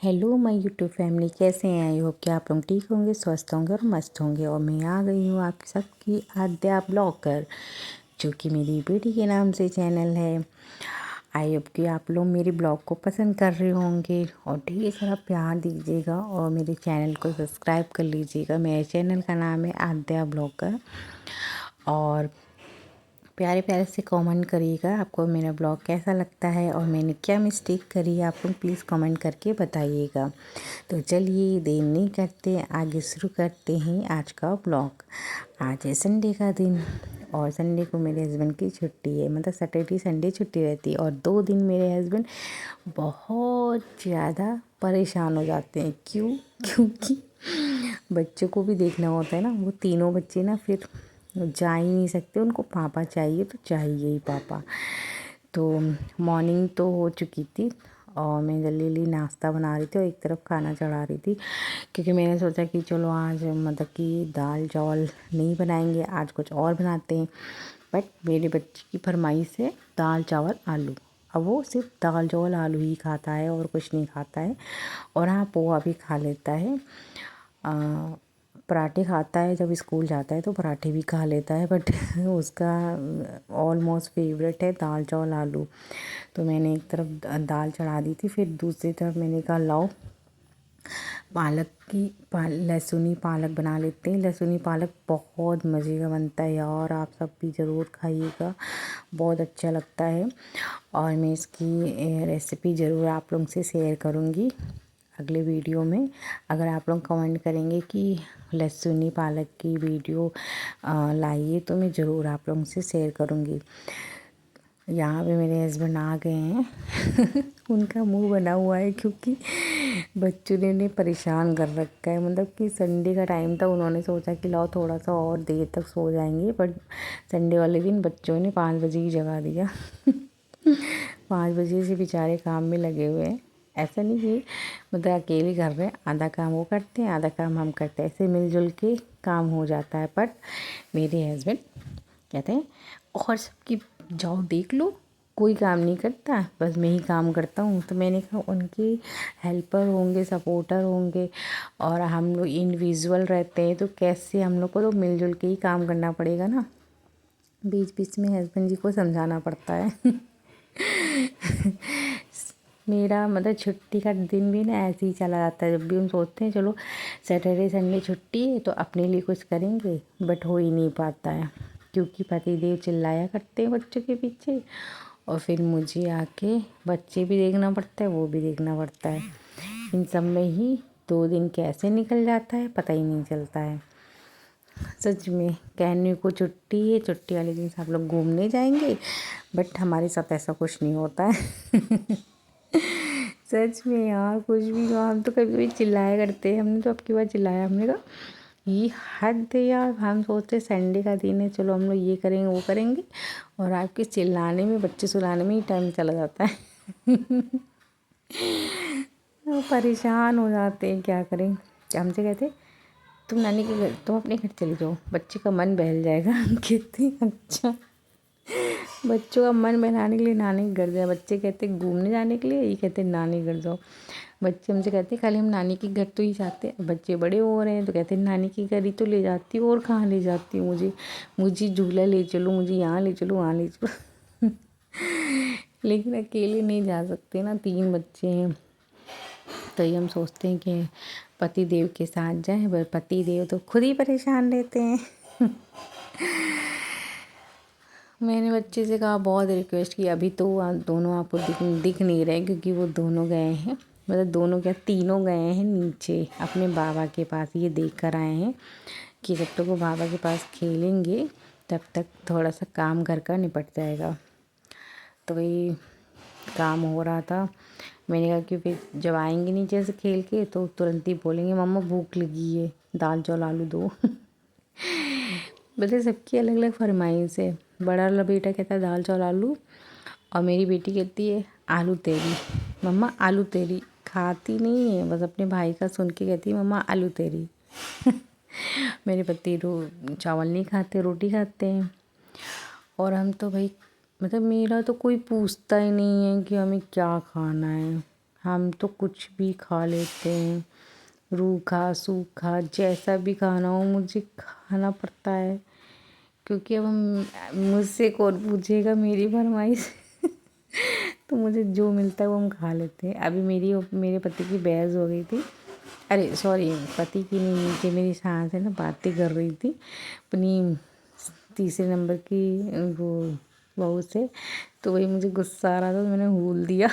Hello my YouTube family, कैसे हैं? I hope कि आप लोग ठीक होंगे, स्वस्थ होंगे और मस्त होंगे। और मैं आ गई हूँ आपकी सबकी आद्या ब्लॉगर, जो कि मेरी बेटी के नाम से चैनल है। आई होप कि आप लोग मेरे ब्लॉग को पसंद कर रहे होंगे और ढेर सारा प्यार दीजिएगा और मेरे चैनल को सब्सक्राइब कर लीजिएगा। मेरे चैनल का नाम है आद्या ब्लॉगर। और प्यारे प्यारे से कमेंट करिएगा आपको मेरा ब्लॉग कैसा लगता है और मैंने क्या मिस्टेक करी है, आप लोग प्लीज़ कमेंट करके बताइएगा। तो चलिए देर नहीं करते, आगे शुरू करते हैं आज का ब्लॉग। आज है संडे का दिन और संडे को मेरे हस्बैंड की छुट्टी है, मतलब सैटरडे संडे छुट्टी रहती है। और 2 दिन मेरे हस्बैंड बहुत ज़्यादा परेशान हो जाते हैं। क्योंकि बच्चों को भी देखना होता है ना। वो तीनों बच्चे ना फिर जा ही नहीं सकते, उनको पापा चाहिए तो चाहिए ही पापा। तो मॉर्निंग तो हो चुकी थी और मैं जल्दी जल्दी नाश्ता बना रही थी और एक तरफ खाना चढ़ा रही थी, क्योंकि मैंने सोचा कि चलो आज मतलब कि दाल चावल नहीं बनाएंगे, आज कुछ और बनाते हैं। बट मेरे बच्चे की फरमाइश है दाल चावल आलू। अब वो सिर्फ दाल चावल आलू ही खाता है और कुछ नहीं खाता है। और हाँ, पोहा भी खा लेता है। पराठे खाता है, जब स्कूल जाता है तो पराठे भी खा लेता है। बट उसका ऑलमोस्ट फेवरेट है दाल चावल आलू। तो मैंने एक तरफ दाल चढ़ा दी थी, फिर दूसरी तरफ मैंने कहा लाओ लहसुनी पालक बना लेते हैं। लहसुनी पालक बहुत मज़े का बनता है यार, आप सब भी ज़रूर खाइएगा, बहुत अच्छा लगता है। और मैं इसकी रेसिपी ज़रूर आप लोगों से शेयर करूँगी अगले वीडियो में। अगर आप लोग कमेंट करेंगे कि लहसुनी पालक की वीडियो लाइए तो मैं ज़रूर आप लोगों से शेयर करूँगी। यहाँ पे मेरे हस्बैंड आ गए हैं उनका मुंह बना हुआ है क्योंकि बच्चों ने उन्हें परेशान कर रखा है। मतलब कि संडे का टाइम था, उन्होंने सोचा कि लाओ थोड़ा सा और देर तक सो जाएंगे, बट संडे वाले दिन बच्चों ने 5 बजे ही जगा दिया 5 बजे से बेचारे काम में लगे हुए हैं। ऐसा नहीं कि मतलब अकेले कर रहे हैं, आधा काम वो करते हैं आधा काम हम करते हैं, ऐसे मिलजुल के काम हो जाता है। बट मेरे हस्बैंड कहते हैं और सबकी जाओ देख लो, कोई काम नहीं करता, बस मैं ही काम करता हूँ। तो मैंने कहा उनके हेल्पर होंगे, सपोर्टर होंगे और हम लोग इंडिविजुअल रहते हैं, तो कैसे हम लोग को तो मिलजुल के ही काम करना पड़ेगा ना। बीच बीच में हस्बैंड जी को समझाना पड़ता है मेरा मतलब छुट्टी का दिन भी ना ऐसे ही चला जाता है। जब भी हम सोचते हैं चलो सैटरडे संडे छुट्टी है तो अपने लिए कुछ करेंगे, बट हो ही नहीं पाता है क्योंकि पतिदेव चिल्लाया करते हैं बच्चों के पीछे और फिर मुझे आके बच्चे भी देखना पड़ता है, वो भी देखना पड़ता है। इन सब में ही 2 दिन कैसे निकल जाता है पता ही नहीं चलता है। सच में कहने को छुट्टी है, छुट्टी वाले दिन सब लोग घूमने जाएंगे, बट हमारे साथ ऐसा कुछ नहीं होता है सच में यार, कुछ भी कहो, हम तो कभी कभी चिल्लाया करते हैं। हमने तो अब की बार चिल्लाया, हमने कहा ये हद है यार। हम सोचते संडे का दिन है, चलो हम लोग ये करेंगे वो करेंगे, और आपके चिल्लाने में बच्चे सुलाने में ही टाइम चला जाता है वो परेशान हो जाते हैं, क्या करें। हमसे कहते तुम नानी के घर, तुम अपने घर चले जाओ, बच्चे का मन बहल जाएगा हम कहते अच्छा। बच्चों का मन बहलाने के लिए नानी के घर जाए, बच्चे कहते घूमने जाने के लिए, ये कहते नानी के घर जाओ। बच्चे हमसे कहते खाली हम नानी के घर तो ही जाते हैं, बच्चे बड़े हो रहे हैं तो कहते नानी के घर ही तो ले जाती हूँ, और कहाँ ले जाती हूँ, मुझे झूला ले चलो, मुझे यहाँ ले चलो वहाँ ले चलो लेकिन अकेले नहीं जा सकते ना, 3 बच्चे हैं। तो ये हम सोचते हैं कि पति देव के साथ जाएं, पर पति देव तो खुद ही परेशान रहते हैं मैंने बच्चे से कहा, बहुत रिक्वेस्ट की, अभी तो दोनों आपको दिख नहीं रहे क्योंकि वो दोनों गए हैं, मतलब दोनों क्या तीनों गए हैं नीचे अपने बाबा के पास। ये देख कर आए हैं कि जब तक वो बाबा के पास खेलेंगे तब तक थोड़ा सा काम घर का निपट जाएगा। तो वही काम हो रहा था। मैंने कहा कि फिर जब आएंगे नीचे से खेल के तो तुरंत ही बोलेंगे मम्मा भूख लगी है, दाल चावल आलू दो मतलब सबकी अलग अलग फरमाइश है। बड़ा वाला बेटा कहता है दाल चावल आलू, और मेरी बेटी कहती है आलू तेरी, मम्मा आलू तेरी। खाती नहीं है, बस अपने भाई का सुन के कहती है मम्मा आलू तेरी मेरे पति चावल नहीं खाते, रोटी खाते हैं। और हम तो भाई मतलब मेरा तो कोई पूछता ही नहीं है कि हमें क्या खाना है। हम तो कुछ भी खा लेते हैं, रूखा सूखा जैसा भी खाना हो मुझे खाना पड़ता है, क्योंकि अब मुझसे कौन पूछेगा मेरी फरमाइश। तो मुझे जो मिलता है वो हम खा लेते हैं। अभी मेरे पति की बहस हो गई थी, अरे सॉरी पति की नहीं, नीचे मेरी सास है ना, बातें कर रही थी अपनी तीसरे नंबर की वो बहू से, तो वही मुझे गुस्सा आ रहा था तो मैंने भूल दिया।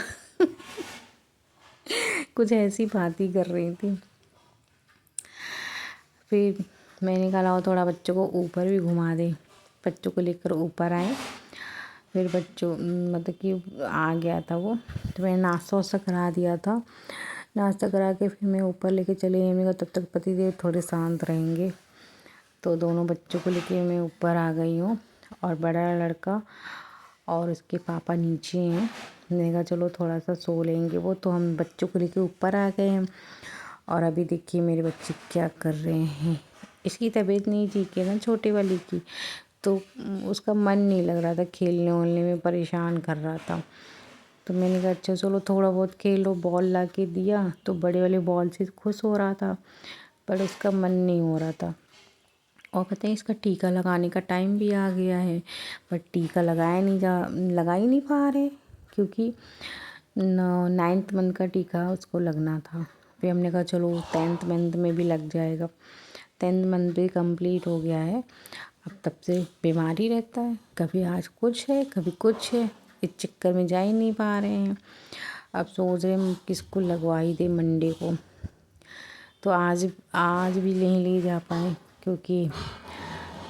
कुछ ऐसी बात ही कर रही थी। फिर मैंने कहा लाओ थोड़ा बच्चों को ऊपर भी घुमा दे, बच्चों को लेकर ऊपर आए। फिर बच्चों मतलब कि आ गया था वो, तो मैंने नाश्ता वास्ता करा दिया था। नाश्ता करा के फिर मैं ऊपर लेके चली गई। मैंने कहा तब तक पतिदेव थोड़े शांत रहेंगे, तो दोनों बच्चों को लेके मैं ऊपर आ गई हूँ। और बड़ा लड़का और उसके पापा नीचे हैं। मैंने कहा चलो थोड़ा सा सो लेंगे वो, तो हम बच्चों को लेके ऊपर आ गए हैं। और अभी देखिए मेरे बच्चे क्या कर रहे हैं। इसकी तबीयत नहीं ठीक है ना छोटे वाली की, तो उसका मन नहीं लग रहा था, खेलने वेलने में परेशान कर रहा था। तो मैंने कहा अच्छा चलो थोड़ा बहुत खेलो, बॉल ला के दिया तो बड़े वाले बॉल से खुश हो रहा था, पर उसका मन नहीं हो रहा था। और पता है इसका टीका लगाने का टाइम भी आ गया है, पर टीका लगा ही नहीं पा रहे, क्योंकि 9th मंथ का टीका उसको लगना था। फिर हमने कहा चलो 10th मंथ में भी लग जाएगा। 10th मंथ भी कंप्लीट हो गया है। अब तब से बीमार ही रहता है, कभी आज कुछ है कभी कुछ है, इस चक्कर में जा ही नहीं पा रहे हैं। अब सोच रहे हैं किसको लगवा ही दे मंडे को, तो आज भी नहीं ले जा पाए क्योंकि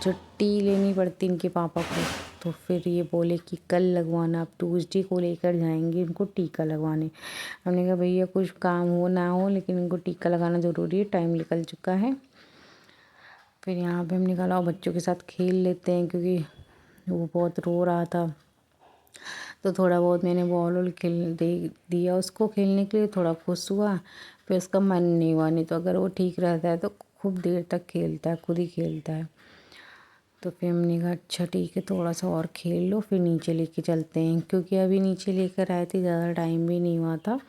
छुट्टी लेनी पड़ती इनके पापा को। तो फिर ये बोले कि कल लगवाना, अब ट्यूसडे को लेकर जाएंगे इनको टीका लगवाने। हमने कहा भैया कुछ काम हो ना हो लेकिन इनको टीका लगाना ज़रूरी है, टाइम निकल चुका है। फिर यहाँ पे हमने कहा बच्चों के साथ खेल लेते हैं, क्योंकि वो बहुत रो रहा था। तो थोड़ा बहुत मैंने बॉल वॉल खेल दे दिया उसको खेलने के लिए, थोड़ा खुश हुआ। फिर उसका मन नहीं हुआ, नहीं तो अगर वो ठीक रहता है तो खूब देर तक खेलता है, खुद ही खेलता है। तो फिर हमने कहा अच्छा ठीक है थोड़ा सा और खेल लो, फिर नीचे लेके चलते हैं, क्योंकि अभी नीचे लेकर आए थे, ज़्यादा टाइम भी नहीं हुआ था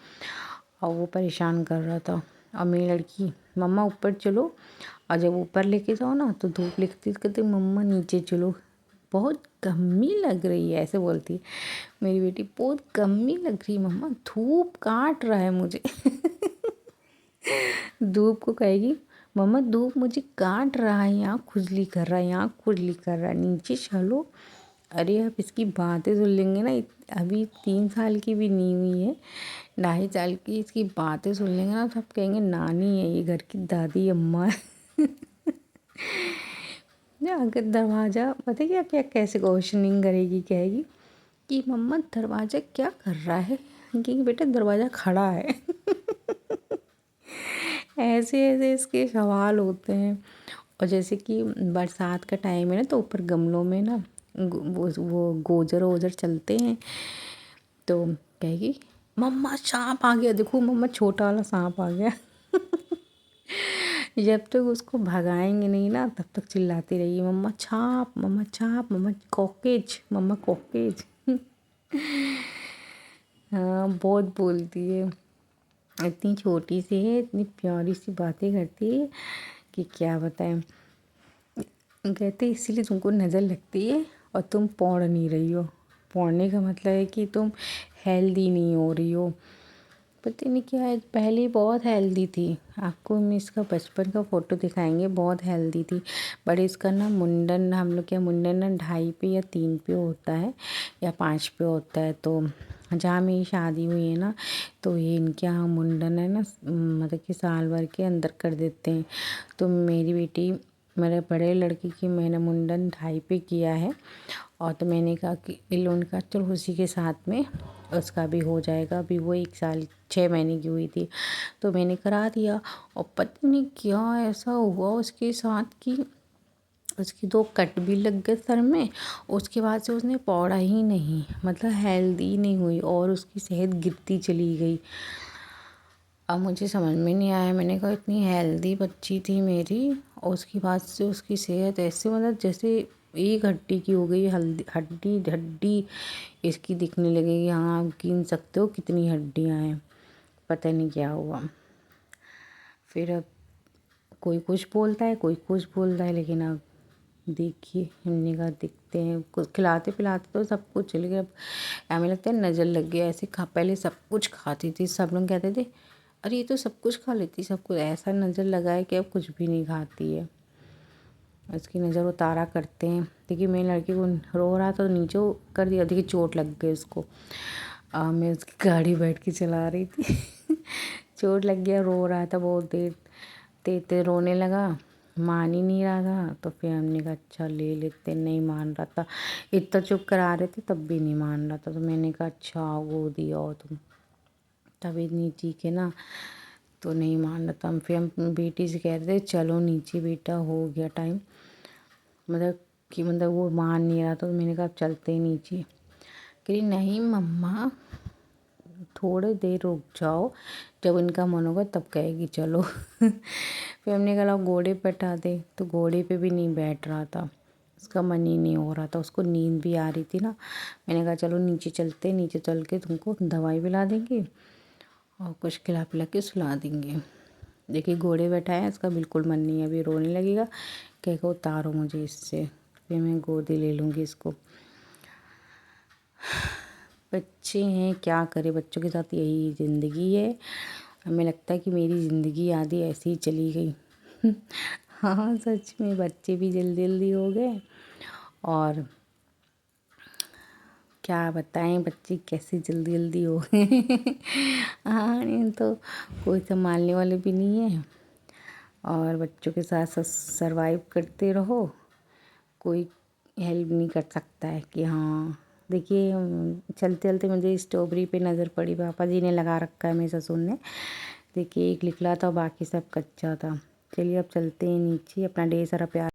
और वो परेशान कर रहा था। और मेरी लड़की मम्मा ऊपर चलो, और जब ऊपर लेके जाओ ना तो धूप लगती, कहते मम्मा नीचे चलो, बहुत गर्मी लग रही है, ऐसे बोलती है मेरी बेटी, बहुत गर्मी लग रही है मम्मा, धूप काट रहा है मुझे। धूप को कहेगी मम्मा धूप मुझे काट रहा है, यहाँ खुजली कर रहा है, यहाँ खुजली कर रहा है, नीचे चलो। अरे आप इसकी बातें सुन लेंगे ना, अभी 3 साल की भी नहीं हुई है, 2.5 साल की, इसकी बातें सुन लेंगे ना तो आप कहेंगे नानी है ये, घर की दादी अम्मा है। अगर दरवाज़ा पता क्या क्या कैसे क्वेश्चनिंग करेगी, कहेगी कि मम्मा दरवाज़ा क्या कर रहा है, कि बेटा दरवाज़ा खड़ा है। ऐसे ऐसे इसके सवाल होते हैं। और जैसे कि बरसात का टाइम है ना, तो ऊपर गमलों में ना वो गोजर वोजर चलते हैं, तो कहेगी मम्मा सांप आ गया, देखो मम्मा छोटा वाला सांप आ गया। जब तक उसको भगाएंगे नहीं ना तब तक चिल्लाती रहेगी मम्मा छाप, मम्मा छाप, मम्मा कॉकरोच, मम्मा कॉकरोच। हाँ बहुत बोलती है, इतनी छोटी सी है, इतनी प्यारी सी बातें करती है कि क्या बताएं। कहते इसीलिए तुमको नज़र लगती है और तुम पौड़ नहीं रही हो। पौड़ने का मतलब है कि तुम हेल्दी नहीं हो रही हो। पता नहीं क्या है, पहले बहुत हेल्दी थी, आपको हम इसका बचपन का फ़ोटो दिखाएंगे, बहुत हेल्दी थी। बट इसका ना मुंडन, हम लोग क्या मुंडन ना 2.5 पे या 3 पे होता है या 5 पे होता है। तो जहाँ मेरी शादी हुई है ना, तो ये इनके यहाँ मुंडन है ना, मतलब कि साल भर के अंदर कर देते हैं। तो मेरी बेटी, मेरे बड़े लड़की की मैंने मुंडन 2.5 पे किया है। और तो मैंने कहा कि इलोन का चलो उसी के साथ में उसका भी हो जाएगा। अभी वो 1 साल 6 महीने की हुई थी, तो मैंने करा दिया। और पता नहीं क्या ऐसा हुआ उसके साथ कि उसकी 2 कट भी लग गए सर में। उसके बाद से उसने पौड़ा ही नहीं, मतलब हेल्दी नहीं हुई और उसकी सेहत गिरती चली गई। अब मुझे समझ में नहीं आया, मैंने कहा इतनी हेल्दी बच्ची थी मेरी और उसके बाद से उसकी सेहत ऐसे, मतलब जैसे एक हड्डी की हो गई, हल्दी हड्डी हड्डी इसकी दिखने लगेगी। हाँ आप गिन सकते हो कितनी हड्डियाँ हैं, पता नहीं क्या हुआ। फिर अब कोई कुछ बोलता है, कोई कुछ बोलता है, लेकिन अब देखिए हमने कहा देखते हैं। कुछ खिलाते पिलाते तो सब कुछ, लेकिन अब हमें लगता है नज़र लग गया। ऐसे पहले सब कुछ खाती थी, सब लोग कहते थे अरे ये तो सब कुछ खा लेती, सब कुछ। ऐसा नज़र लगा है कि अब कुछ भी नहीं खाती है। उसकी नज़र उतारा करते हैं। देखिए मेरी लड़की को रो रहा तो नीचे कर दिया, देखिए चोट लग गई उसको। मैं उसकी गाड़ी बैठ के चला रही थी चोट लग गया, रो रहा था बहुत देर, तेज तेज रोने लगा, मान ही नहीं रहा था। तो फिर हमने कहा अच्छा ले लेते, नहीं मान रहा था, इतना चुप करा रहे थे तब भी नहीं मान रहा था। तो मैंने कहा अच्छा गोदी आओ तुम, तभी नहीं ठीक है ना, तो नहीं मान रहा था। फिर हम बेटी से कह रहे थे चलो नीचे बेटा, हो गया टाइम, मतलब वो मान नहीं रहा था। तो मैंने कहा अब चलते हैं नीचे। कह रही नहीं मम्मा थोड़ी देर रुक जाओ, जब इनका मन होगा तब कहेगी चलो फिर हमने कहा घोड़े पे बैठा दे, तो घोड़े पे भी नहीं बैठ रहा था, उसका मन ही नहीं हो रहा था, उसको नींद भी आ रही थी ना। मैंने कहा चलो नीचे चलते, नीचे चल के तुमको दवाई पिला देंगे और कुछ खिला पिला के सुला देंगे। देखिए घोड़े बैठा है, इसका बिल्कुल मन नहीं है, अभी रोने लगेगा, कहेगा उतारो मुझे इससे, फिर मैं गोदी ले लूँगी इसको। बच्चे हैं क्या करें, बच्चों के साथ यही ज़िंदगी है। हमें लगता है कि मेरी ज़िंदगी आधी ऐसी ही चली गई हाँ सच में बच्चे भी जल्दी जल्दी हो गए, और क्या बताएं बच्चे कैसे जल्दी जल्दी हो गए हाँ नहीं तो कोई संभालने वाले भी नहीं है, और बच्चों के साथ साथ सर्वाइव करते रहो, कोई हेल्प नहीं कर सकता है कि हाँ। देखिए चलते चलते मुझे स्ट्रॉबेरी पे नज़र पड़ी, पापा जी ने लगा रखा है मेरे ससुर ने। देखिए एक निकला था, बाकी सब कच्चा था। चलिए अब चलते हैं नीचे, अपना ढेर सारा प्यार